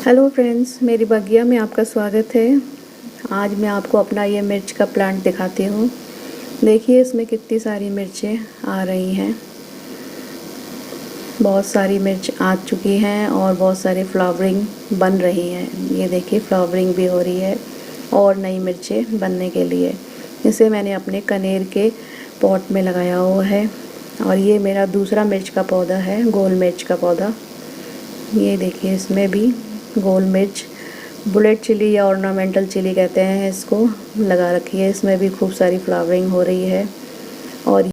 Hello friends, मेरी बगिया में आपका स्वागत है। आज मैं आपको अपना ये मिर्च का प्लांट दिखाती हूँ। देखिए इसमें कितनी सारी मिर्चें आ रही हैं। बहुत सारी मिर्च आ चुकी हैं और बहुत सारी फ्लावरिंग बन रही हैं। ये देखिए फ्लावरिंग भी हो रही है और नई मिर्चें बनने के लिए। इसे मैंने अपने कनेर के पॉट में लगाया हुआ है और ये मेरा दूसरा मिर्च का पौधा है, गोल मिर्च का पौधा। ये देखिए इसमें भी गोल मिर्च, बुलेट चिली या ऑर्नामेंटल चिली कहते हैं इसको, लगा रखी है। इसमें भी खूब सारी फ्लावरिंग हो रही है और